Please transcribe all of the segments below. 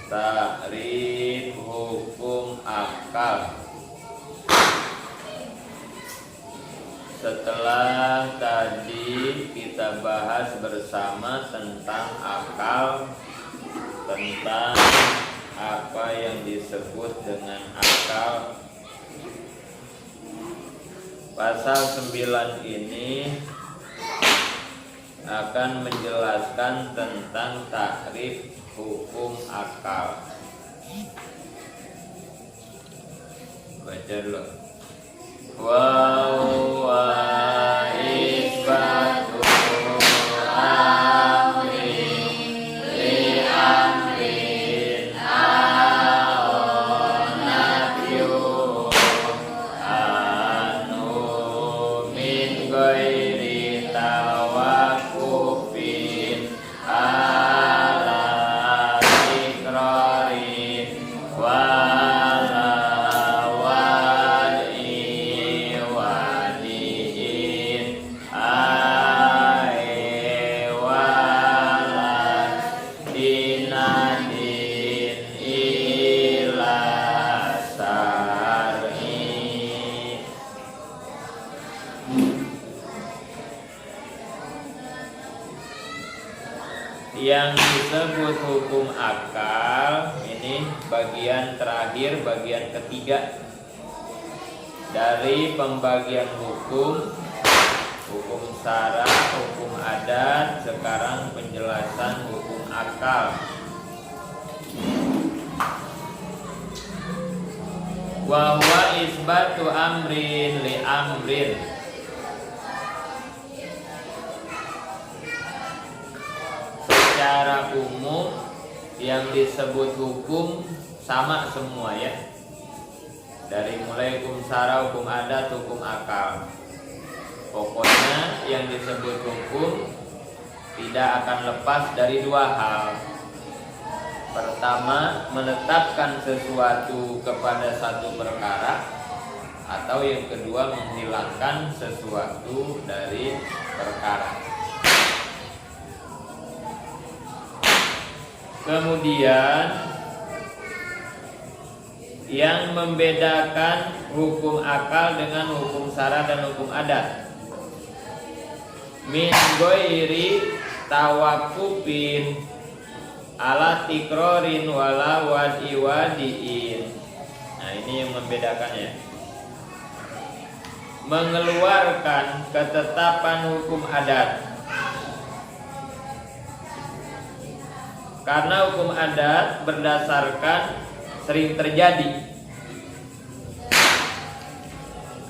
Ta'rif hukum akal. Setelah tadi kita bahas bersama tentang akal, tentang apa yang disebut dengan akal, pasal 9 ini akan menjelaskan tentang takrif hukum akal. Baca dulu. Wa isbatu amrin li amrin nafyu anu min ghairi tawakkufin ala ikrarin wala wali waliin ae wala dinadin ila sar'i. Yang disebut hukum akal ini bagian terakhir, bagian ketiga dari pembagian hukum syara, hukum adat. Sekarang penjelasan hukum akal. Wa huwa isbatu amrin li amrin. Secara umum yang disebut hukum sama semua ya. Dari mulai hukum syara, hukum adat, hukum akal. Pokoknya yang disebut hukum tidak akan lepas dari dua hal. Pertama, menetapkan sesuatu kepada satu perkara, atau yang kedua menghilangkan sesuatu dari perkara. Kemudian yang membedakan hukum akal dengan hukum syara dan hukum adat, min ghairi tawakkufin ala tikrorin wala wadiin. Nah, ini yang membedakannya. Mengeluarkan ketetapan hukum adat. Karena hukum adat berdasarkan sering terjadi.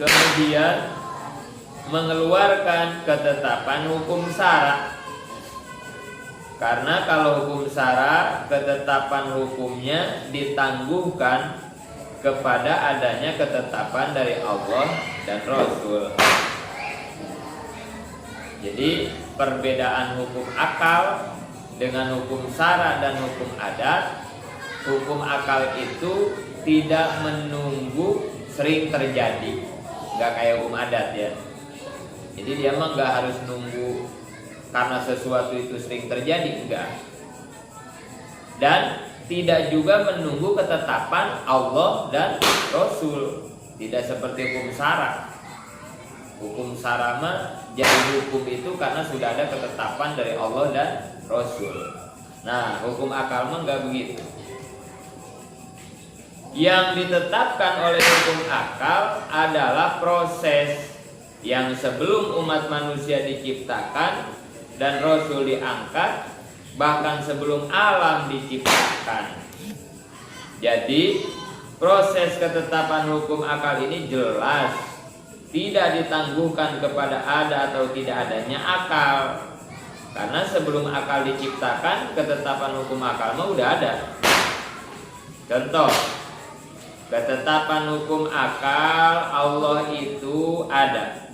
Kemudian mengeluarkan ketetapan hukum syara. Karena kalau hukum syara, ketetapan hukumnya ditangguhkan kepada adanya ketetapan dari Allah dan Rasul. Jadi perbedaan hukum akal dengan hukum syara dan hukum adat, hukum akal itu tidak menunggu sering terjadi, nggak kayak hukum adat ya. Jadi dia mah nggak harus nunggu karena sesuatu itu sering terjadi, enggak. Dan tidak juga menunggu ketetapan Allah dan Rasul, tidak seperti hukum syara. Hukum syara mah jadi hukum itu karena sudah ada ketetapan dari Allah dan Rasul. Nah, hukum akal mah enggak begitu. Yang ditetapkan oleh hukum akal adalah proses yang sebelum umat manusia diciptakan dan Rasul diangkat, bahkan sebelum alam diciptakan. Jadi proses ketetapan hukum akal ini jelas, tidak ditangguhkan kepada ada atau tidak adanya akal. Karena sebelum akal diciptakan, ketetapan hukum akal mah udah ada. Contoh, ketetapan hukum akal Allah itu ada.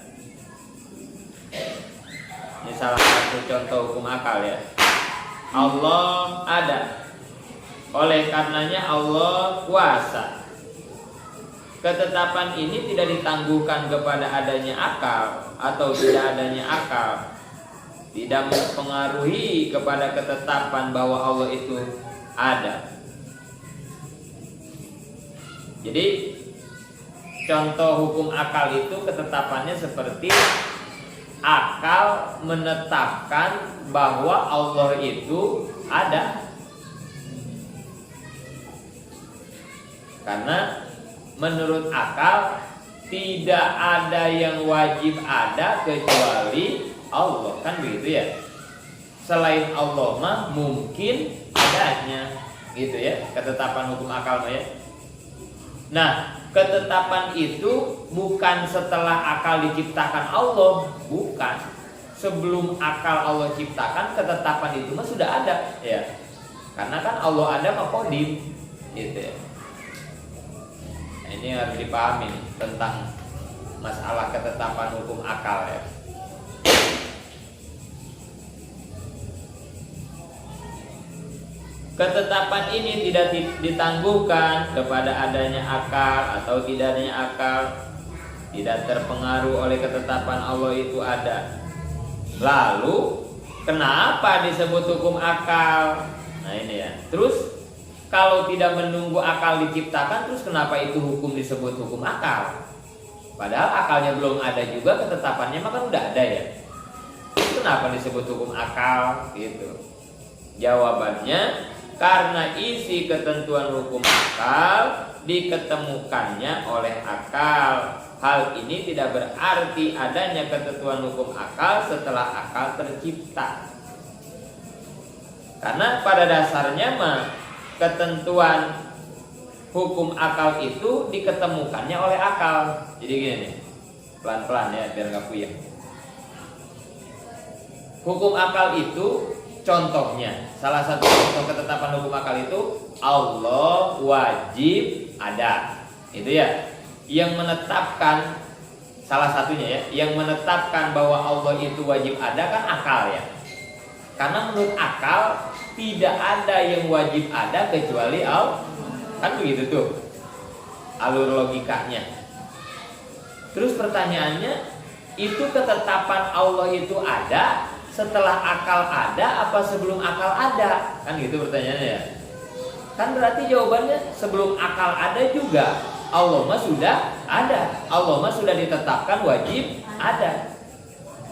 Ini salah satu contoh hukum akal ya. Allah ada. Oleh karenanya Allah kuasa. Ketetapan ini tidak ditangguhkan kepada adanya akal atau tidak adanya akal. tidak mempengaruhi kepada ketetapan bahwa Allah itu ada. Jadi contoh hukum akal itu ketetapannya seperti akal menetapkan bahwa Allah itu ada. Karena menurut akal tidak ada yang wajib ada kecuali Allah, kan begitu ya. Selain Allah mah mungkin adanya, gitu ya, ketetapan hukum akal mah ya. Nah, ketetapan itu bukan setelah akal diciptakan Allah, bukan. Sebelum akal Allah ciptakan, ketetapan itu mah sudah ada, ya. Karena kan Allah ada mah qadim, gitu ya. Nah, ini harus dipahami nih, tentang masalah ketetapan hukum akal ya. Ketetapan ini tidak ditangguhkan kepada adanya akal atau tidak adanya akal, tidak terpengaruh oleh ketetapan Allah itu ada. Lalu kenapa disebut hukum akal? Nah ini ya. Terus kalau tidak menunggu akal diciptakan, terus kenapa itu hukum disebut hukum akal? Padahal akalnya belum ada juga, ketetapannya maka udah ada ya. Kenapa disebut hukum akal? Gitu. Jawabannya, karena isi ketentuan hukum akal diketemukannya oleh akal. Hal ini tidak berarti adanya ketentuan hukum akal setelah akal tercipta. Karena pada dasarnya mah ketentuan hukum akal itu diketemukannya oleh akal. Jadi gini nih, pelan-pelan ya biar gak puyeng. Hukum akal itu contohnya, salah satu contoh ketetapan hukum akal itu Allah wajib ada. Itu ya. Yang menetapkan, salah satunya ya, yang menetapkan bahwa Allah itu wajib ada kan akal ya. Karena menurut akal tidak ada yang wajib ada kecuali Allah. Kan begitu tuh alur logikanya. Terus pertanyaannya, itu ketetapan Allah itu ada setelah akal ada apa sebelum akal ada? Kan gitu pertanyaannya ya. Kan berarti jawabannya sebelum akal ada juga Allah mah sudah ada. Allah mah sudah ditetapkan wajib ada.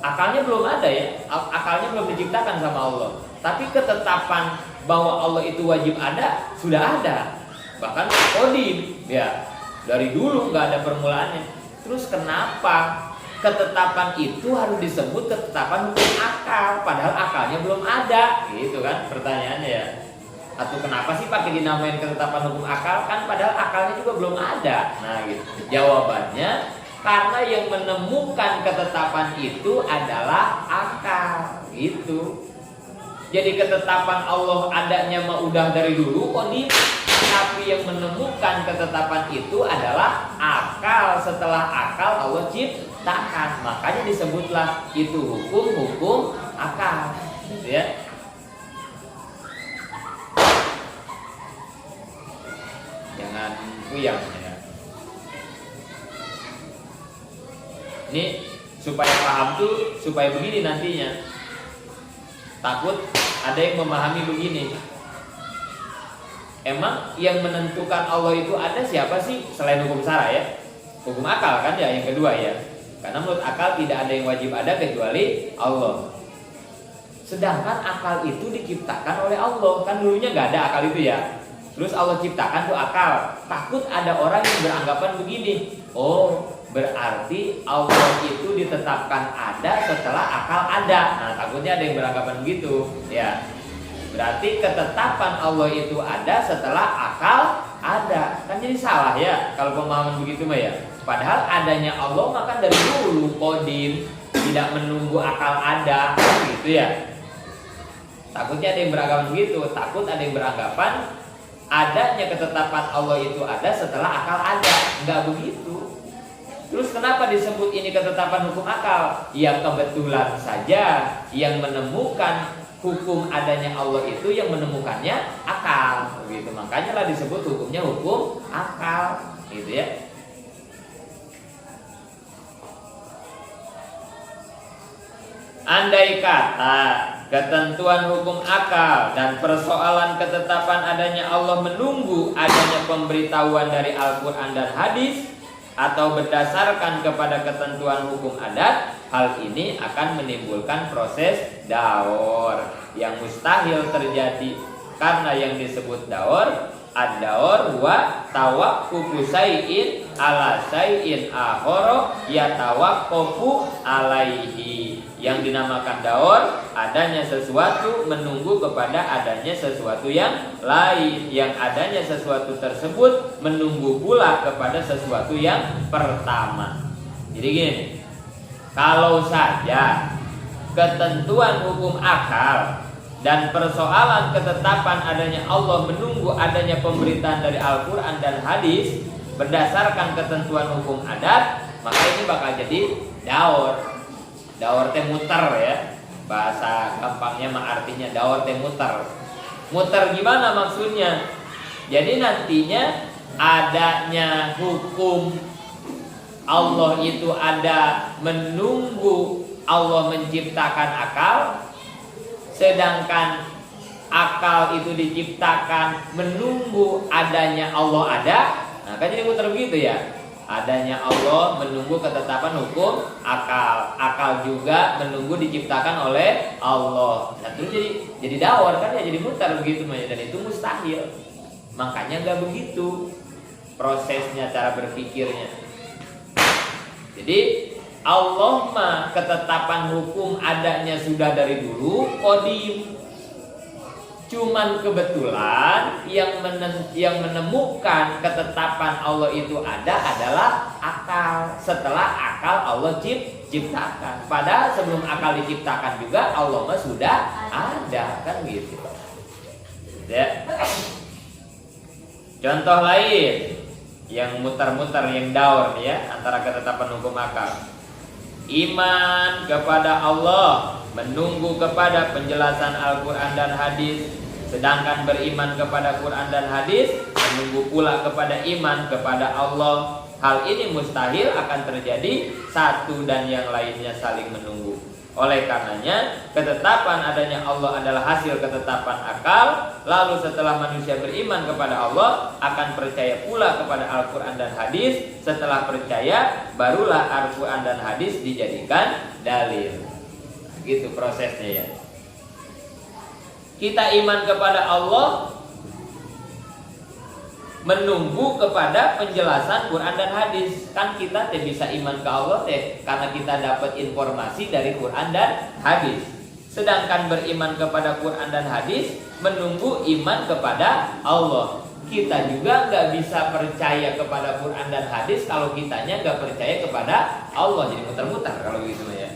Akalnya belum ada ya. Akalnya belum diciptakan sama Allah. Tapi ketetapan bahwa Allah itu wajib ada sudah ada. Bahkan qadim ya. Dari dulu nggak ada permulaannya. Terus kenapa ketetapan itu harus disebut ketetapan hukum akal, padahal akalnya belum ada, gitu kan pertanyaannya ya. Atau kenapa sih pakai dinamain ketetapan hukum akal, kan padahal akalnya juga belum ada. Nah gitu. Jawabannya karena yang menemukan ketetapan itu adalah akal, gitu. Jadi ketetapan Allah adanya mah udah dari dulu qadim, tapi yang menemukan ketetapan itu adalah akal. Setelah akal Allah ciptakan, makanya disebutlah itu hukum akal, gitu ya. Jangan puyang ya. Ini supaya paham tuh, supaya begini nantinya. Takut ada yang memahami begini. Emang yang menentukan Allah itu ada siapa sih selain hukum syara ya? Hukum akal kan ya yang kedua ya. Karena menurut akal tidak ada yang wajib ada kecuali Allah. Sedangkan akal itu diciptakan oleh Allah. Kan dulunya nggak ada akal itu ya. Terus Allah ciptakan tuh akal. Takut ada orang yang beranggapan begini. Oh, berarti Allah itu ditetapkan ada setelah akal ada. Nah, takutnya ada yang beranggapan begitu, ya. Berarti ketetapan Allah itu ada setelah akal ada. Kan jadi salah ya kalau pemahaman begitu mah ya. Padahal adanya Allah maka dari dulu qadim, tidak menunggu akal ada, gitu ya. Takutnya ada yang beranggapan begitu. Takut ada yang beranggapan adanya ketetapan Allah itu ada setelah akal ada. Enggak begitu. Terus kenapa disebut ini ketetapan hukum akal? Ya kebetulan saja yang menemukan hukum adanya Allah itu yang menemukannya akal, begitu. Makanya lah disebut hukumnya hukum akal, gitu ya. Andai kata ketentuan hukum akal dan persoalan ketetapan adanya Allah menunggu adanya pemberitahuan dari Al-Quran dan hadis atau berdasarkan kepada ketentuan hukum adat, hal ini akan menimbulkan proses daur yang mustahil terjadi, karena yang disebut daur ad-daur wa tawaqqufu syai'in ala syai'in akhara yatawaqqafu alaihi. Yang dinamakan daur adanya sesuatu menunggu kepada adanya sesuatu yang lain, yang adanya sesuatu tersebut menunggu pula kepada sesuatu yang pertama. Jadi gini, kalau saja ketentuan hukum akal dan persoalan ketetapan adanya Allah menunggu adanya pemberitaan dari Al-Quran dan hadis berdasarkan ketentuan hukum adat, maka ini bakal jadi daur. Daur teh muter ya, bahasa gampangnya mah artinya daur teh muter. Muter gimana maksudnya? Jadi nantinya adanya hukum Allah itu ada menunggu Allah menciptakan akal, sedangkan akal itu diciptakan menunggu adanya Allah ada. Nah kan jadi muter begitu ya. Adanya Allah menunggu ketetapan hukum akal, akal juga menunggu diciptakan oleh Allah. Nah terus jadi daur kan ya, jadi muter begitu, dan itu mustahil. Makanya nggak begitu prosesnya, cara berpikirnya. Jadi Allah mah ketetapan hukum adanya sudah dari dulu qadim. Cuman kebetulan yang menemukan ketetapan Allah itu ada adalah akal. Setelah akal Allah ciptakan. Padahal sebelum akal diciptakan juga Allah mah sudah ada, kan gitu. Ya. Contoh lain yang muter-muter, yang daur ya, antara ketetapan hukum akal. Iman kepada Allah menunggu kepada penjelasan Al-Quran dan hadis, sedangkan beriman kepada Quran dan hadis menunggu pula kepada iman kepada Allah. Hal ini mustahil akan terjadi satu dan yang lainnya saling menunggu. Oleh karenanya ketetapan adanya Allah adalah hasil ketetapan akal. Lalu setelah manusia beriman kepada Allah, akan percaya pula kepada Al-Quran dan hadis. Setelah percaya, barulah Al-Quran dan hadis dijadikan dalil. Gitu prosesnya ya. Kita iman kepada Allah menunggu kepada penjelasan Quran dan hadis. Kan kita bisa iman ke Allah karena kita dapat informasi dari Quran dan hadis. Sedangkan beriman kepada Quran dan hadis menunggu iman kepada Allah. Kita juga nggak bisa percaya kepada Quran dan hadis kalau kitanya nggak percaya kepada Allah. Jadi muter-muter kalau gitu ya.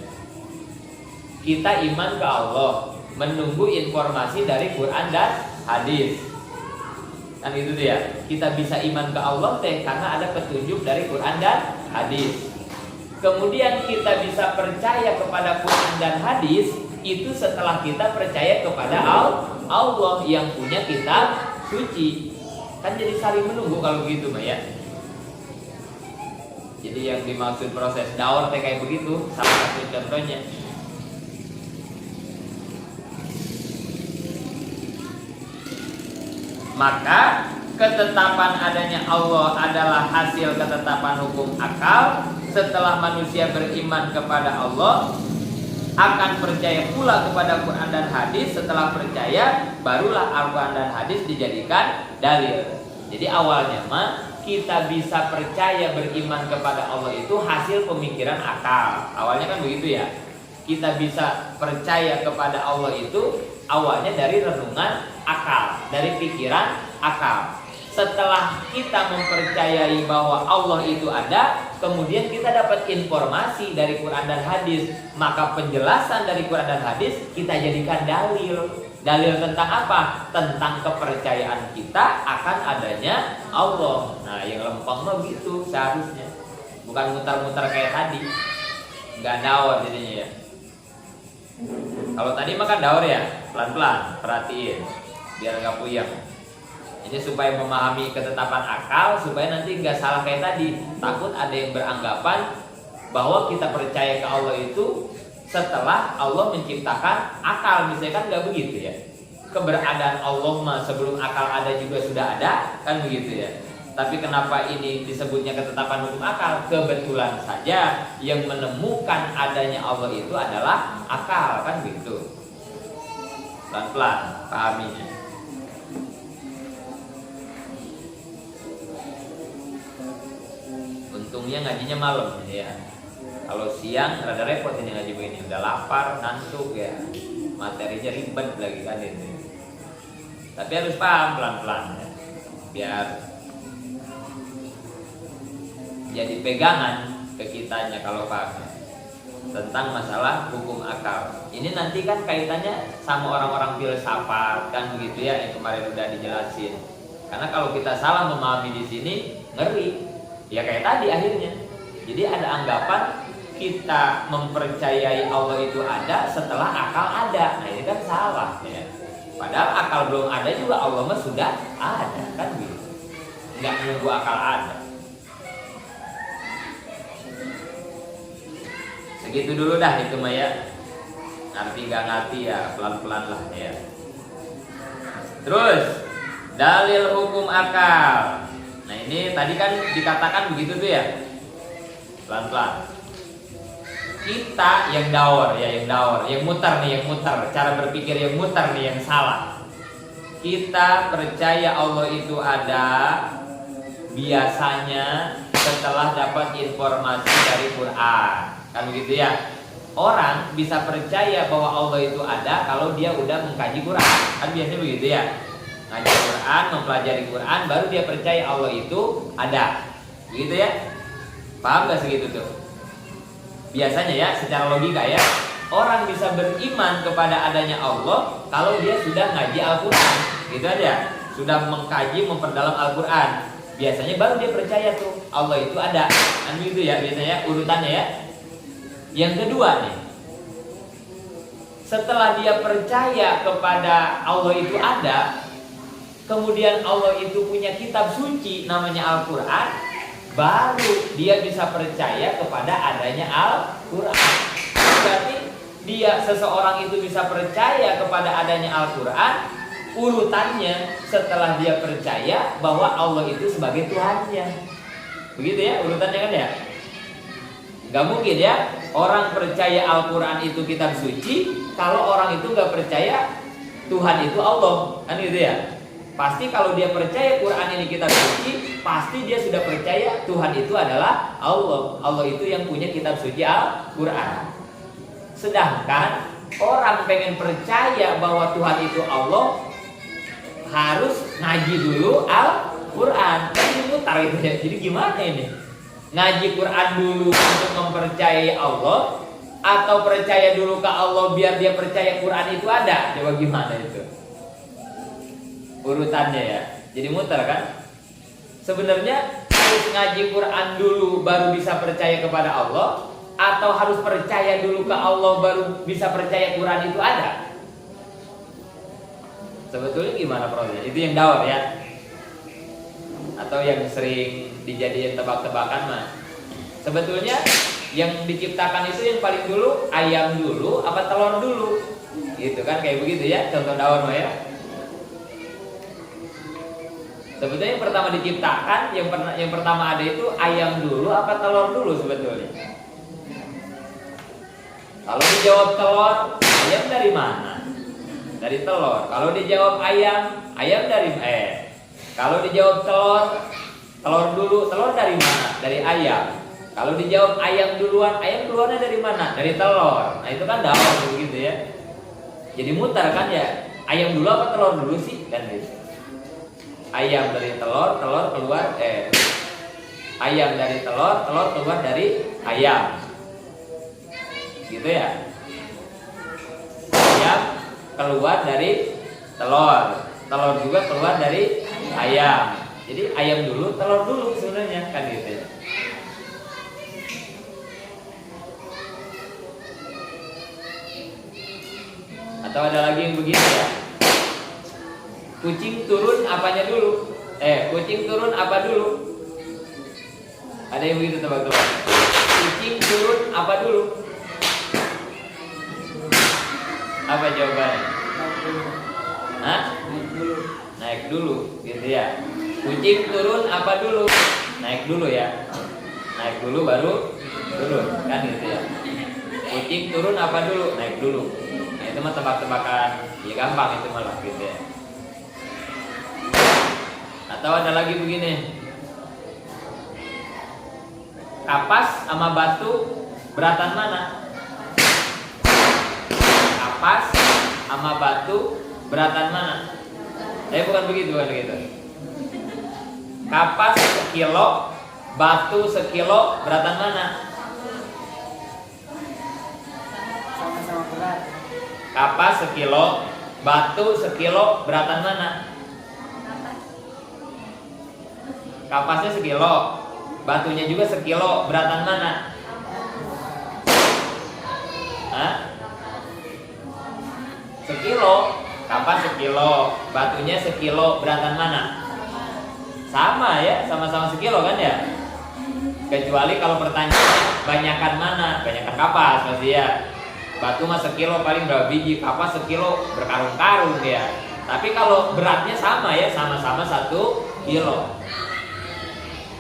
Kita iman ke Allah menunggu informasi dari Quran dan hadis. Kan itu dia. Kita bisa iman ke Allah karena ada petunjuk dari Quran dan hadis. Kemudian kita bisa percaya kepada Quran dan hadis itu setelah kita percaya kepada Allah yang punya kitab suci. Kan jadi saling menunggu kalau gitu mah ya. Jadi yang dimaksud proses daur kayak begitu, salah satu contohnya. Maka ketetapan adanya Allah adalah hasil ketetapan hukum akal. Setelah manusia beriman kepada Allah, akan percaya pula kepada Quran dan hadis. Setelah percaya, barulah Al-Quran dan hadis dijadikan dalil. Jadi awalnya mah kita bisa percaya beriman kepada Allah itu hasil pemikiran akal. Awalnya kan begitu ya. Kita bisa percaya kepada Allah itu awalnya dari renungan akal, dari pikiran akal. Setelah kita mempercayai bahwa Allah itu ada, kemudian kita dapat informasi dari Quran dan hadis, maka penjelasan dari Quran dan hadis kita jadikan dalil. Dalil tentang apa? Tentang kepercayaan kita akan adanya Allah. Nah, yang lempeng mah gitu seharusnya. Bukan muter-muter kayak tadi. Enggak daur jadinya ya. Kalau tadi makan daur ya, pelan-pelan, perhatiin biar nggak puyeng. Ini supaya memahami ketetapan akal, supaya nanti nggak salah kayak tadi. Takut ada yang beranggapan bahwa kita percaya ke Allah itu setelah Allah menciptakan akal. Misalnya kan nggak begitu ya. Keberadaan Allah mah sebelum akal ada juga sudah ada, kan begitu ya. Tapi kenapa ini disebutnya ketetapan hukum akal? Kebetulan saja yang menemukan adanya Allah itu adalah akal, kan gitu. Pelan-pelan pahaminya. Untungnya ngajinya malam ya. Kalau siang rada repot ini ngaji begini, udah lapar, ngantuk ya. Materinya ribet lagi kan ini. Tapi harus paham pelan-pelan ya. Biar jadi pegangan ke kitanya kalau paham tentang masalah hukum akal. Ini nanti kan kaitannya sama orang-orang filsafat kan begitu ya, yang kemarin udah dijelasin. Karena kalau kita salah memahami di sini ngeri. Ya kayak tadi akhirnya. Jadi ada anggapan kita mempercayai Allah itu ada setelah akal ada. Nah ini kan salah ya. Padahal akal belum ada juga Allah mah sudah ada kan gitu. Nggak menunggu akal ada. Segitu dulu dah itu mah ya. Ngerti gak ngerti ya pelan-pelan lah ya. Terus dalil hukum akal. Nah ini tadi kan dikatakan begitu tuh ya. Pelan-pelan. Kita yang daur ya, yang muter nih, yang muter. Cara berpikir yang muter nih, yang salah. Kita percaya Allah itu ada biasanya setelah dapat informasi dari Quran. Kan begitu ya. Orang bisa percaya bahwa Allah itu ada kalau dia udah mengkaji Quran. Kan biasanya begitu ya. Ngaji Quran, mempelajari Quran, baru dia percaya Allah itu ada. Begitu ya. Paham gak segitu tuh? Biasanya ya, secara logika ya, orang bisa beriman kepada adanya Allah kalau dia sudah ngaji Al-Quran. Gitu aja. Sudah mengkaji, memperdalam Al-Quran. Biasanya baru dia percaya tuh Allah itu ada. Kan gitu ya biasanya urutannya ya. Yang kedua nih, setelah dia percaya kepada Allah itu ada, kemudian Allah itu punya kitab suci namanya Al-Quran, baru dia bisa percaya kepada adanya Al-Quran. Berarti seseorang itu bisa percaya kepada adanya Al-Quran, urutannya setelah dia percaya bahwa Allah itu sebagai Tuhannya. Begitu ya urutannya kan ya. Gak mungkin ya orang percaya Al-Quran itu kitab suci kalau orang itu gak percaya Tuhan itu Allah. Kan gitu ya. Pasti kalau dia percaya Quran ini kitab suci, pasti dia sudah percaya Tuhan itu adalah Allah. Allah itu yang punya kitab suci Al-Quran. Sedangkan orang pengen percaya bahwa Tuhan itu Allah, harus ngaji dulu Al-Quran. Kan ini mutar itu ya. Jadi gimana ini? Ngaji Quran dulu untuk mempercayai Allah, atau percaya dulu ke Allah biar dia percaya Quran itu ada? Coba gimana itu urutannya ya. Jadi muter kan. Sebenarnya harus ngaji Quran dulu baru bisa percaya kepada Allah, atau harus percaya dulu ke Allah baru bisa percaya Quran itu ada? Sebetulnya gimana prosesnya? Itu yang daur ya. Atau yang sering dijadiin tebak-tebakan mah. Sebetulnya yang diciptakan itu yang paling dulu ayam dulu apa telur dulu? Gitu kan, kayak begitu ya contoh daur mah ya. Sebetulnya yang pertama diciptakan, yang pertama ada itu ayam dulu apa telur dulu sebetulnya? Kalau dijawab telur, ayam dari mana? Dari telur. Kalau dijawab ayam, ayam dari Kalau dijawab telur dulu, telur dari mana? Dari ayam. Kalau dijawab ayam duluan, ayam keluarnya dari mana? Dari telur. Nah itu kan daur begitu ya. Jadi mutar kan ya. Ayam dulu apa telur dulu sih? Kan gitu. Ayam dari telur, telur keluar ayam dari telur, telur keluar dari ayam. Gitu ya. Ayam keluar dari telur, telur juga keluar dari ayam. Jadi ayam dulu, telur dulu sebenarnya kan gitu ya. Atau ada lagi yang begini ya. Kucing turun apanya dulu? Kucing turun apa dulu? Ada yang begitu tebak-tebak. Kucing turun apa dulu? Apa jawabannya? Hah? Naik dulu, gitu ya. Kucing turun apa dulu? Naik dulu ya. Naik dulu baru turun, kan gitu ya. Kucing turun apa dulu? Naik dulu. Nah, itu mah tebak-tebakan. Ya gampang itu malah gitu ya. Atau ada lagi begini. Kapas sama batu beratan mana? Kapas sama batu beratan mana? Saya bukan begitu. Kapas sekilo, batu sekilo, beratan mana? Sama-sama berat. Kapas sekilo, batu sekilo, beratan mana? Kapasnya sekilo, batunya juga sekilo, beratan mana? Hah? Sekilo, kapas sekilo, batunya sekilo, beratan mana? Sama ya, sama-sama sekilo kan ya? Kecuali kalau pertanyaannya banyakan mana? Banyakan kapas pasti ya. Batu mah sekilo paling berapa biji, kapas sekilo berkarung-karung ya. Tapi kalau beratnya sama ya, sama-sama 1 kilo.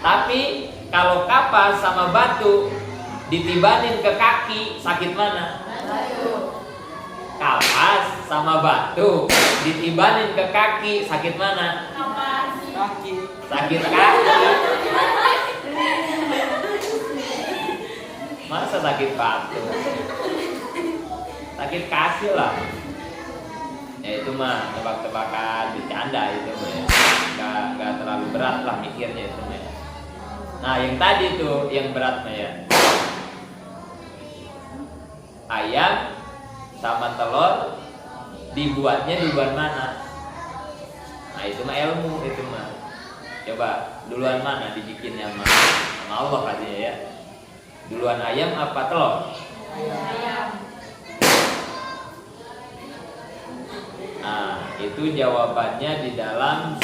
Tapi kalau kapas sama batu ditibanin ke kaki, sakit mana? Kapas sama batu ditibanin ke kaki, sakit mana? Kaki. Sakit kaki. Masa sakit batu? Sakit kaki lah. Ya itu mah tebak-tebakan bercanda itu mah ya. Gak terlalu berat lah mikirnya itu mah ya. Nah yang tadi tuh yang berat mah ya. Ayam sama telur dibuatnya duluan mana? Nah itu mah ilmu itu mah. Coba duluan mana dibikinnya sama Allah katanya ya. Duluan ayam apa telur? Ayam. Nah itu jawabannya di dalam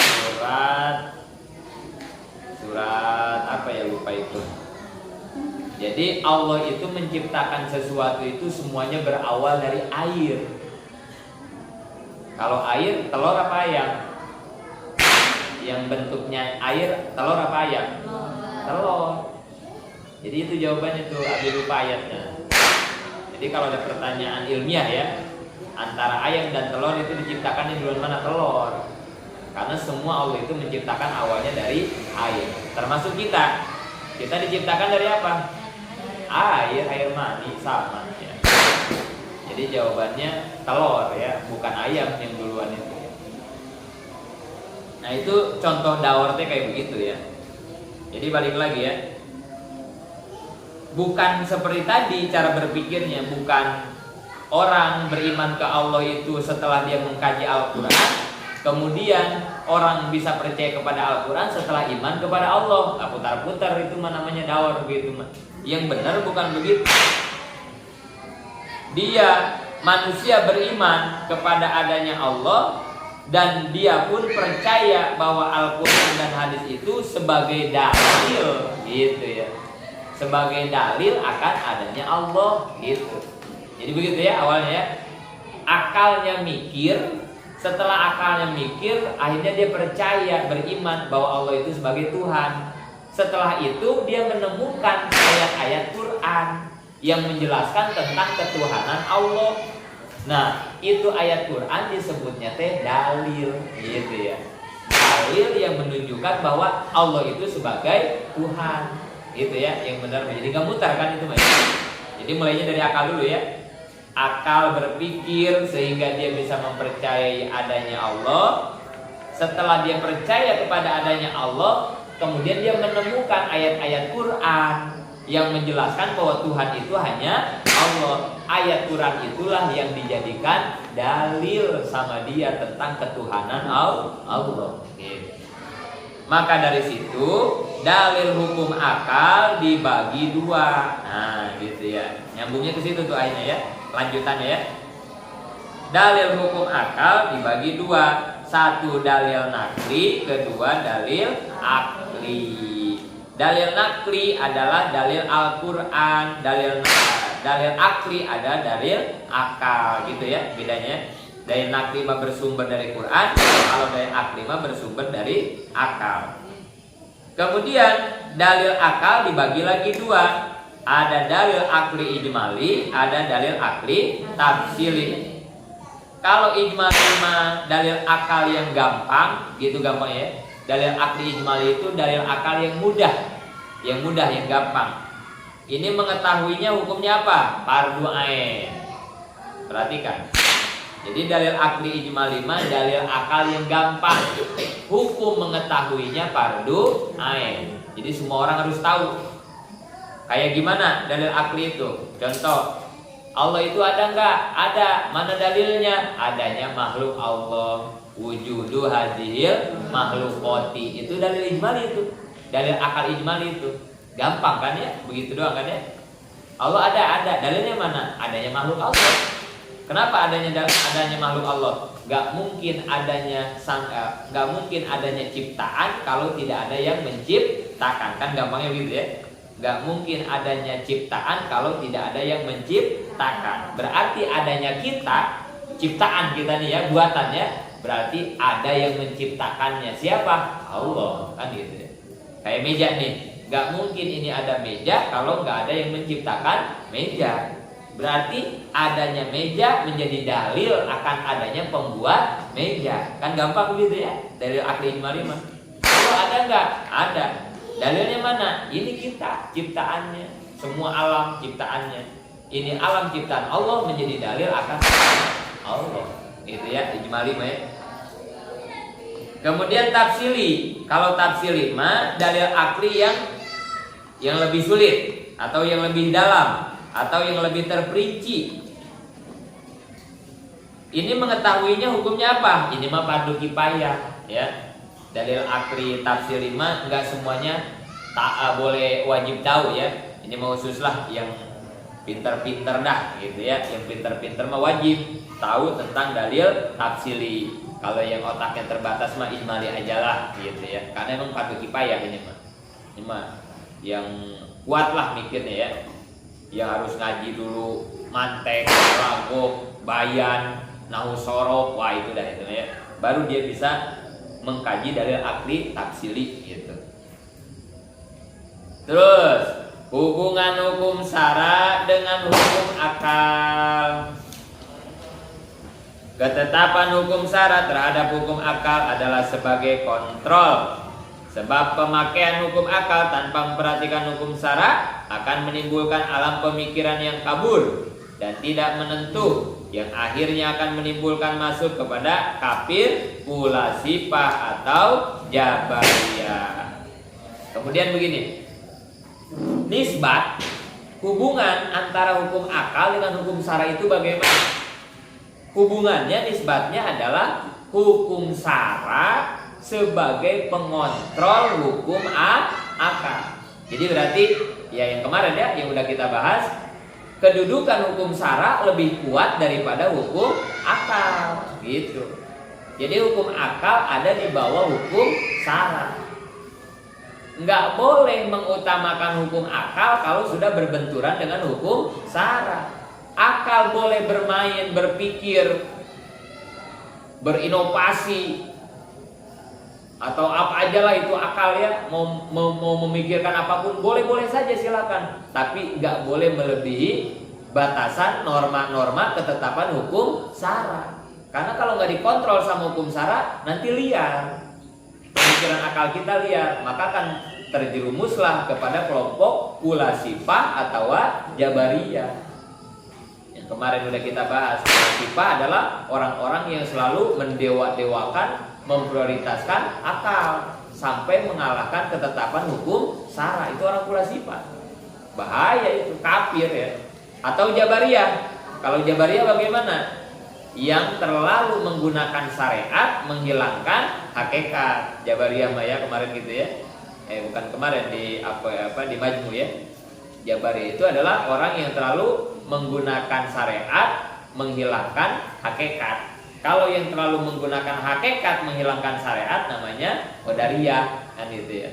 surat apa ya, lupa itu. Jadi Allah itu menciptakan sesuatu itu semuanya berawal dari air. Kalau air, telur apa ayam? Yang bentuknya air, telur apa ayam? Telur. Jadi itu jawabannya tuh, abi lupa ayatnya. Jadi kalau ada pertanyaan ilmiah ya, antara ayam dan telur itu diciptakan di duluan mana? Telur. Karena semua Allah itu menciptakan awalnya dari air. Termasuk kita. Kita diciptakan dari apa? Air mani sama ya. Jadi jawabannya telur ya, bukan ayam yang duluan itu. Nah itu contoh daurnya kayak begitu ya. Jadi balik lagi ya, bukan seperti tadi cara berpikirnya, bukan orang beriman ke Allah itu setelah dia mengkaji Al-Quran, kemudian orang bisa percaya kepada Al-Quran setelah iman kepada Allah. Nah, putar-putar itu namanya daur begitu. Yang benar bukan begitu. Dia manusia beriman kepada adanya Allah, dan dia pun percaya bahwa Al-Quran dan hadis itu sebagai dalil gitu ya, sebagai dalil akan adanya Allah gitu. Jadi begitu ya awalnya ya. Akalnya mikir, setelah akalnya mikir akhirnya dia percaya, beriman bahwa Allah itu sebagai Tuhan. Setelah itu dia menemukan ayat-ayat Quran yang menjelaskan tentang ketuhanan Allah. Nah, itu ayat Quran disebutnya teh dalil gitu ya. Dalil yang menunjukkan bahwa Allah itu sebagai Tuhan. Gitu ya, yang benar. Jadi gak mutar kan itu Mas. Jadi mulainya dari akal dulu ya. Akal berpikir sehingga dia bisa mempercayai adanya Allah. Setelah dia percaya kepada adanya Allah, kemudian dia menemukan ayat-ayat Quran yang menjelaskan bahwa Tuhan itu hanya Allah. Ayat Quran itulah yang dijadikan dalil sama dia tentang ketuhanan Allah. Maka dari situ dalil hukum akal dibagi 2. Nah, gitu ya. Nyambungnya ke situ tuh ayatnya ya. Lanjutannya ya. Dalil hukum akal dibagi 2. 1 dalil nakli, kedua dalil akli. Dalil nakli adalah dalil Al-Quran, dalil dalil akli, ada dalil akal gitu ya bedanya. Dalil akli mah bersumber dari Quran, kalau dalil akli mah bersumber dari akal. Kemudian dalil akal dibagi lagi dua. Ada dalil akli ijmali, ada dalil akli tafsili. Kalau ijmali mah dalil akal yang gampang, gitu gampang ya. Dalil akli ijmali itu dalil akal yang mudah, yang gampang. Ini mengetahuinya hukumnya apa? Fardu ain. Perhatikan. Jadi dalil akli ijmali mah dalil akal yang gampang. Hukum mengetahuinya fardu ain. Jadi semua orang harus tahu. Kayak gimana dalil akli itu? Contoh, Allah itu ada enggak? Ada. Mana dalilnya? Adanya makhluk Allah. Wujudu hadhil makhlukoti. Itu dalil ijmali itu. Dalil akal ijmali itu. Gampang kan ya? Begitu doang kan ya? Allah ada. Dalilnya mana? Adanya makhluk Allah. Kenapa adanya makhluk Allah? Gak mungkin adanya ciptaan kalau tidak ada yang menciptakan. Kan gampangnya gitu ya. Gak mungkin adanya ciptaan kalau tidak ada yang menciptakan. Berarti adanya kita, ciptaan kita nih ya, buatannya, berarti ada yang menciptakannya. Siapa? Allah. Kan gitu ya. Kayak meja nih, gak mungkin ini ada meja kalau gak ada yang menciptakan meja. Berarti adanya meja menjadi dalil akan adanya pembuat meja. Kan gampang gitu ya. Dalil akli ijmali mah. Kalau ada enggak? Ada. Dalilnya mana? Ini kita, ciptaannya. Semua alam ciptaannya. Ini alam ciptaan Allah menjadi dalil akan Allah. Itu ya, ijmali mah ya. Kemudian tafsili. Kalau tafsili mah dalil akli yang lebih sulit atau yang lebih dalam atau yang lebih terperinci. Ini mengetahuinya hukumnya apa? Ini mah fardu kifayah ya. Dalil akli tafsir 5 enggak semuanya boleh wajib tahu ya. Ini mau khusus lah yang pinter-pinter dah gitu ya. Yang pinter-pinter mah wajib tahu tentang dalil tafsili. Kalau yang otaknya terbatas mah ijmali aja lah gitu ya. Karena emang fardu kifayah ini mah. Ini mah yang kuat lah mikirnya ya. Yang harus ngaji dulu mantek, ragoh, bayan, nahu sorof, wah itu dah itu ya. Baru dia bisa mengkaji dalil akli tafsili gitu. Terus hubungan hukum syara dengan hukum akal. Ketetapan hukum syara terhadap hukum akal adalah sebagai kontrol. Sebab pemakaian hukum akal tanpa memperhatikan hukum syara akan menimbulkan alam pemikiran yang kabur dan tidak menentu, yang akhirnya akan menimbulkan masuk kepada kafir, pula sifah atau jabariyah. Kemudian begini, nisbat hubungan antara hukum akal dengan hukum syara itu bagaimana? Hubungannya, nisbatnya adalah hukum syara sebagai pengontrol hukum akal. Jadi berarti ya yang kemarin ya yang udah kita bahas, kedudukan hukum syara lebih kuat daripada hukum akal gitu. Jadi hukum akal ada di bawah hukum syara. Nggak boleh mengutamakan hukum akal kalau sudah berbenturan dengan hukum syara. Akal boleh bermain, berpikir, berinovasi, atau apa aja lah itu akal ya, mau memikirkan apapun boleh saja silakan, tapi nggak boleh melebihi batasan norma-norma ketetapan hukum syara. Karena kalau nggak dikontrol sama hukum syara nanti liar, pemikiran akal kita liar, maka akan terjerumuslah kepada kelompok pulasifah atau jabariyah. Yang kemarin udah kita bahas, pulasifah adalah orang-orang yang selalu mendewa-dewakan, memprioritaskan akal sampai mengalahkan ketetapan hukum syara. Itu orang pulasifah. Bahaya itu, kafir ya. Atau jabariyah. Kalau jabariyah bagaimana? Yang terlalu menggunakan syariat menghilangkan hakikat. Jabariyah mah ya kemarin gitu ya. Bukan kemarin di di Majmu ya. Jabariyah itu adalah orang yang terlalu menggunakan syariat menghilangkan hakikat. Kalau yang terlalu menggunakan hakikat menghilangkan syariat namanya qadariyah kan gitu ya.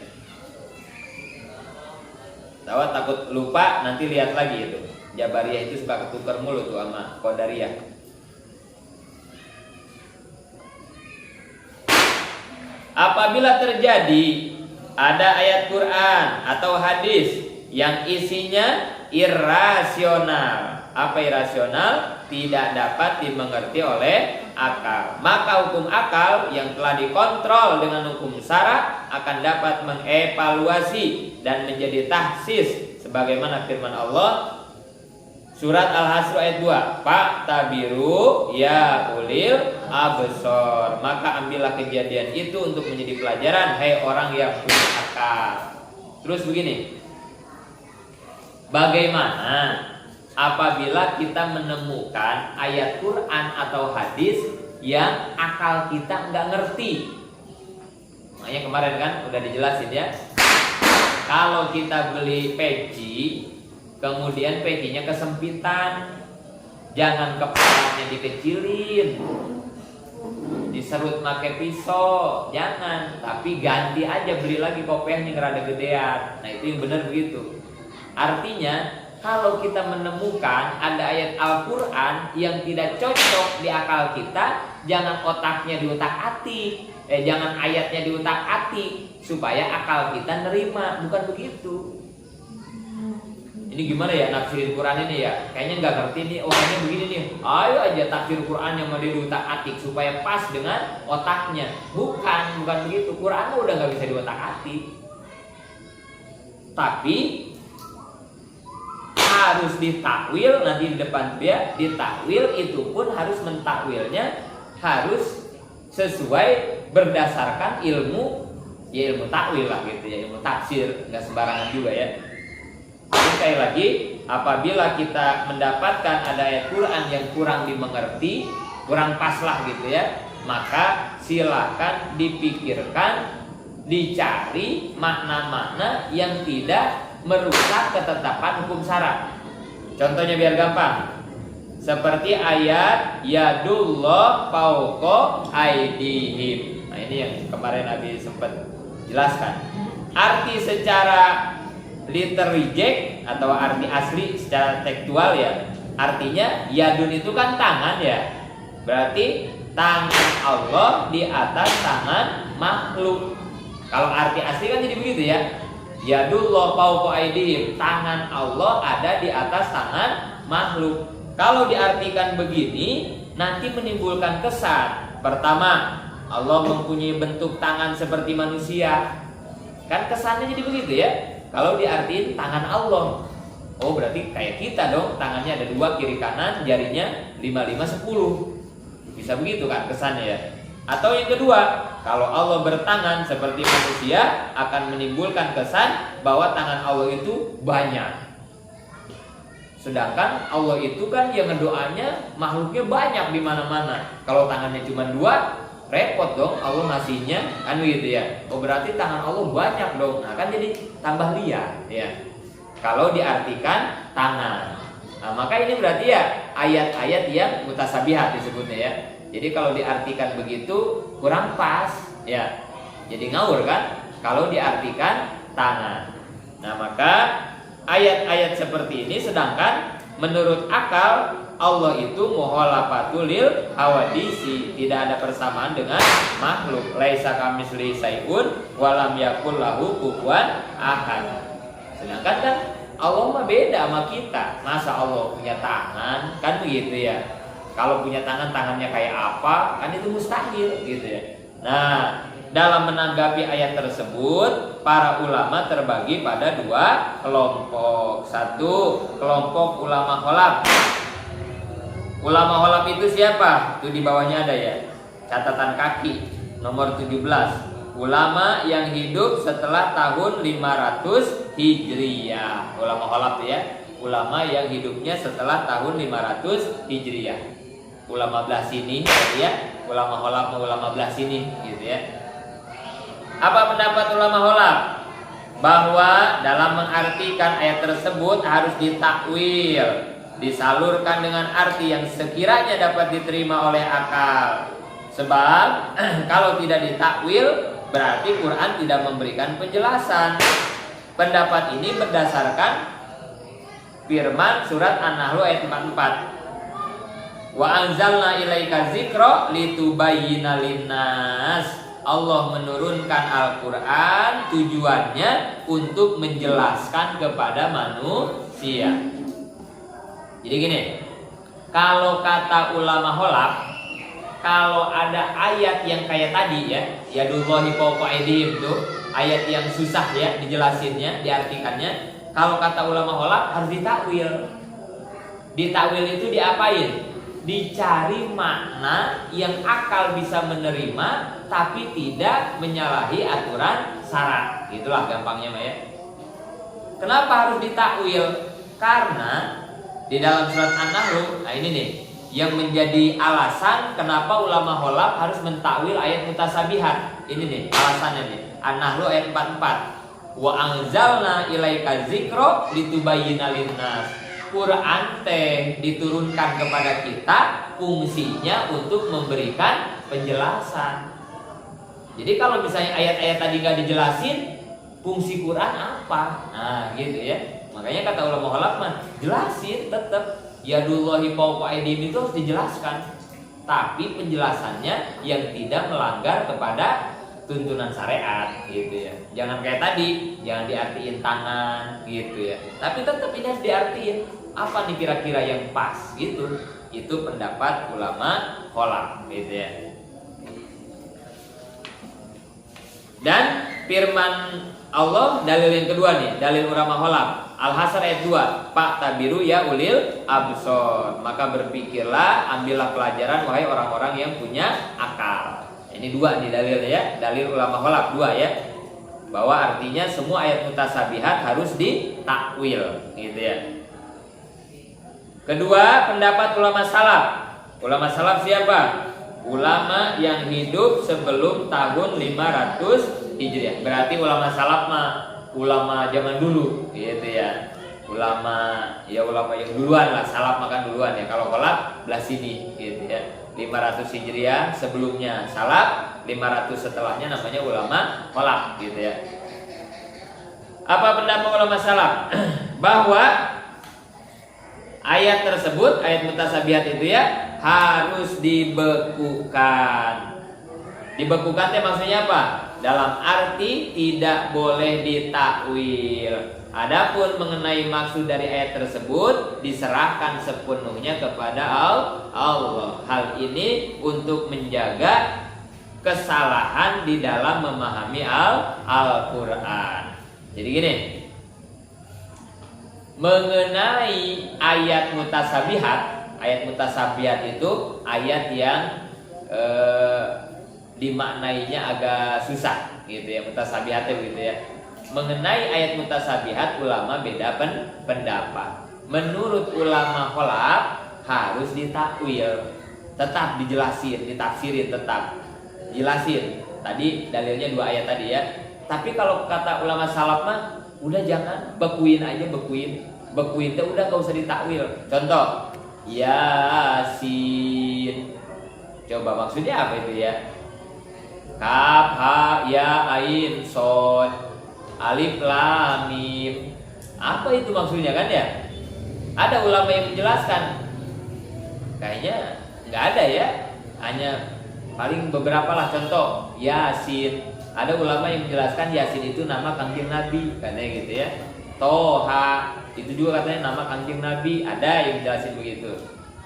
Takut lupa nanti lihat lagi itu. Jabariyah itu suka ketukar mulu tuh sama Qadariyah. Apabila terjadi ada ayat Quran atau hadis yang isinya irasional. Apa irasional? Tidak dapat dimengerti oleh akal. Maka hukum akal yang telah dikontrol dengan hukum syara akan dapat mengevaluasi dan menjadi tahsis sebagaimana firman Allah surat Al-Hasr ayat 2, Fa'tabiru ya ulil absor. Maka ambillah kejadian itu untuk menjadi pelajaran hai orang yang punya akal. Terus begini, bagaimana apabila kita menemukan ayat Quran atau hadis yang akal kita nggak ngerti? Makanya kemarin kan udah dijelasin ya. Kalau kita beli peci, kemudian pecinya kesempitan, jangan kepalanya dikecilin, diserut pakai pisau, jangan. Tapi ganti aja, beli lagi kopiahnya ngerada gedean. Nah itu yang benar begitu. Artinya kalau kita menemukan ada ayat Al-Quran yang tidak cocok di akal kita, jangan otaknya diutak-atik, jangan ayatnya diutak-atik supaya akal kita nerima, bukan begitu. Ini gimana ya nafsirin Quran ini ya? Kayaknya nggak ngerti nih orangnya begini nih. Ayo aja tafsir Quran yang mau diutak-atik supaya pas dengan otaknya. Bukan begitu. Quran udah nggak bisa diutak-atik. Tapi harus ditakwil, nanti di depan dia ditakwil, itu pun harus mentakwilnya harus sesuai berdasarkan ilmu, ya ilmu takwil lah gitu ya, ilmu tafsir, nggak sembarangan juga ya. Jadi sekali lagi, apabila kita mendapatkan ada ayat Quran yang kurang dimengerti, kurang pas lah gitu ya, maka silakan dipikirkan, dicari makna-makna yang tidak merusak ketetapan hukum syara. Contohnya biar gampang, seperti ayat yadullah fauqa aidihim. Nah ini yang kemarin Nabi sempat jelaskan. Arti secara liter reject atau arti asli secara tekstual ya, artinya yadun itu kan tangan ya, berarti tangan Allah di atas tangan makhluk. Kalau arti asli kan jadi begitu ya, yadullah fauqa aidihim, tangan Allah ada di atas tangan makhluk. Kalau diartikan begini nanti menimbulkan kesan, pertama Allah mempunyai bentuk tangan seperti manusia, kan kesannya jadi begitu ya. Kalau diartiin tangan Allah, oh berarti kayak kita dong, tangannya ada 2 kiri kanan, jarinya 5, 5, 10. Bisa begitu kan kesannya ya. Atau yang kedua, kalau Allah bertangan seperti manusia akan menimbulkan kesan bahwa tangan Allah itu banyak. Sedangkan Allah itu kan yang ngedoanya makhluknya banyak di mana-mana. Kalau tangannya cuma 2, repot dong Allah ngasihnya kan gitu ya. Oh berarti tangan Allah banyak dong. Nah kan jadi tambah liar ya kalau diartikan tangan. Nah maka ini berarti ya ayat-ayat yang mutasabihat disebutnya ya. Jadi kalau diartikan begitu kurang pas ya, jadi ngawur kan kalau diartikan tangan. Nah maka ayat-ayat seperti ini sedangkan menurut akal Allah itu muhalafatulil hawadisi, tidak ada persamaan dengan makhluk. Laisa kamitslihi syai'un wa lam yakul lahu kufuwan ahad. Sedangkan kan Allah mah beda sama kita. Masa Allah punya tangan? Kan begitu ya. Kalau punya tangan, tangannya kayak apa? Kan itu mustahil gitu ya. Nah, dalam menanggapi ayat tersebut, para ulama terbagi pada 2 kelompok. 1, kelompok ulama kholaf. Ulama kholaf itu siapa? Itu di bawahnya ada ya, catatan kaki nomor 17. Ulama yang hidup setelah tahun 500 Hijriyah. Ulama kholaf ya, ulama yang hidupnya setelah tahun 500 Hijriyah. Ulama belah sini ya, ulama kholaf ulama belah sini gitu ya. Apa pendapat ulama kholaf? Bahwa dalam mengartikan ayat tersebut harus ditakwil, disalurkan dengan arti yang sekiranya dapat diterima oleh akal. Sebab kalau tidak ditakwil berarti Quran tidak memberikan penjelasan. Pendapat ini berdasarkan firman surat An-Nahl ayat 44. Wa anzalna ilaika dzikra litubayyina linnas. Allah menurunkan Al-Qur'an tujuannya untuk menjelaskan kepada manusia. Jadi gini, kalau kata ulama holaf, kalau ada ayat yang kayak tadi ya, yadullahi fawqa aydihim tuh, ayat yang susah ya dijelasinnya, diartikannya. Kalau kata ulama holaf harus ditakwil. Ditakwil itu diapain? Dicari makna yang akal bisa menerima tapi tidak menyalahi aturan syarat. Itulah gampangnya Mbak ya. Kenapa harus ditakwil? Karena di dalam surat An-Nahl, nah ini nih yang menjadi alasan kenapa ulama holaf harus mentakwil ayat mutasabihat. Ini nih alasannya nih. An-Nahl ayat 44. Wa anzalna ilaika dzikra litubayyina linnas. Quran teh diturunkan kepada kita fungsinya untuk memberikan penjelasan. Jadi kalau misalnya ayat-ayat tadi gak dijelasin, fungsi Quran apa? Nah gitu ya. Makanya kata ulama holaf mah jelasin tetap. Yadullahi fawqa aydihim itu harus dijelaskan. Tapi penjelasannya yang tidak melanggar kepada tuntunan syariat gitu ya. Jangan kayak tadi, jangan diartiin tangan gitu ya. Tapi tetap ini harus diartiin. Apa nih kira-kira yang pas gitu. Itu pendapat ulama holaf gitu ya. Dan firman Allah dalil yang kedua nih, dalil ulama holaf. Al-Hasr ayat 2. Pak tabiru ya ulil absor. Maka berpikirlah, ambillah pelajaran wahai orang-orang yang punya akal. Ini dua nih dalilnya ya, dalil ulama holaf dua ya. Bahwa artinya semua ayat mutasabihat harus ditakwil gitu ya. Kedua, pendapat ulama salaf. Ulama salaf siapa? Ulama yang hidup sebelum tahun 500 Hijriah. Berarti ulama salaf mah ulama zaman dulu gitu ya. Ulama yang duluan lah, salaf makan duluan ya. Kalau kholaf belah sini gitu ya. 500 Hijriah sebelumnya salaf, 500 setelahnya namanya ulama kholaf gitu ya. Apa pendapat ulama salaf? Bahwa ayat tersebut, ayat mutasabihat itu ya harus dibekukan. Dibekukan itu maksudnya apa? Dalam arti tidak boleh ditakwil. Adapun mengenai maksud dari ayat tersebut diserahkan sepenuhnya kepada Allah. Hal ini untuk menjaga kesalahan di dalam memahami Al-Quran. Jadi gini, mengenai ayat mutasabihat itu ayat yang dimaknainya agak susah gitu ya, mutasabihatnya gitu ya. Mengenai ayat mutasabihat ulama beda pendapat. Menurut ulama kholaf harus ditakwil, tetap dijelasin, ditafsirin, tetap jelasin. Tadi dalilnya dua ayat tadi ya. Tapi kalau kata ulama salaf mah udah jangan, bekuin aja, bekuin itu udah gak usah ditakwil. Contoh Yasin, coba maksudnya apa itu ya? Kaf, ha, ya, ain, sod, alif, lam, mim. Apa itu maksudnya kan ya? Ada ulama yang menjelaskan. Kayaknya nggak ada ya. Hanya paling beberapa lah. Contoh Yasin. Ada ulama yang menjelaskan Yasin itu nama kanjeng Nabi, katanya gitu ya. Toha itu juga katanya nama kanjeng Nabi. Ada yang menjelasin begitu.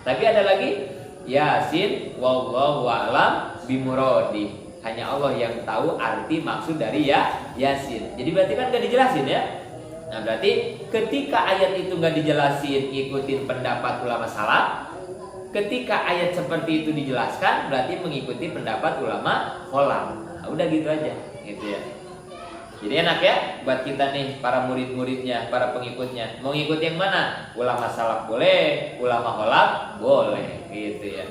Tapi ada lagi Yasin, wallahu a'lam bimuradi. Hanya Allah yang tahu arti maksud dari Yasin. Jadi berarti kan gak dijelasin ya. Nah berarti ketika ayat itu gak dijelasin, ikutin pendapat ulama salaf. Ketika ayat seperti itu dijelaskan, berarti mengikuti pendapat ulama kholaf. Nah, udah gitu aja gitu ya. Jadi enak ya buat kita nih, para murid-muridnya, para pengikutnya. Mau ngikut yang mana? Ulama salaf boleh, ulama kholaf boleh gitu ya.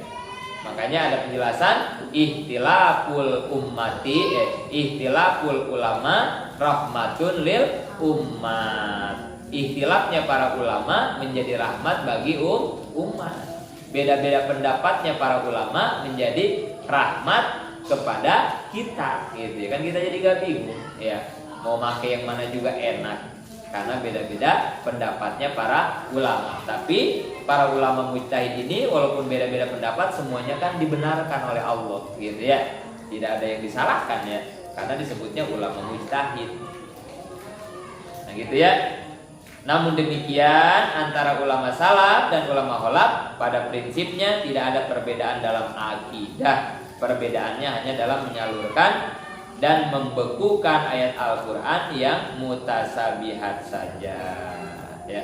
Makanya ada penjelasan ihtilaful ulama rahmatun lil ummat. Ihtilafnya para ulama menjadi rahmat bagi umat. Beda-beda pendapatnya para ulama menjadi rahmat kepada kita gitu ya. Kan kita jadi gak bingung ya. Mau pakai yang mana juga enak. karena beda-beda pendapatnya para ulama. Tapi para ulama mujtahid ini walaupun beda-beda pendapat, semuanya kan dibenarkan oleh Allah, gitu ya. Tidak ada yang disalahkan ya, karena disebutnya ulama mujtahid. Nah gitu ya. Namun demikian antara ulama salaf dan ulama khalaf pada prinsipnya tidak ada perbedaan dalam akidah. Perbedaannya hanya dalam menyalurkan dan membekukan ayat Al-Quran yang mutasabihat saja ya.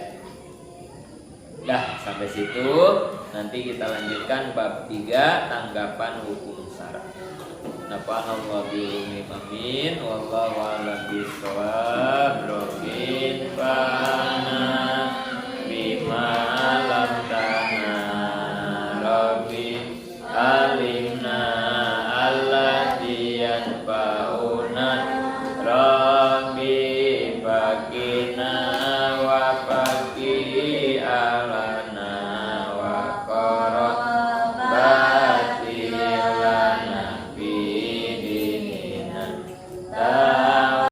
Dah sampai situ. Nanti kita lanjutkan bab 3 tanggapan hukum syarat. Nafa'anallahu bihi amin. Wallahu a'lam bishawab.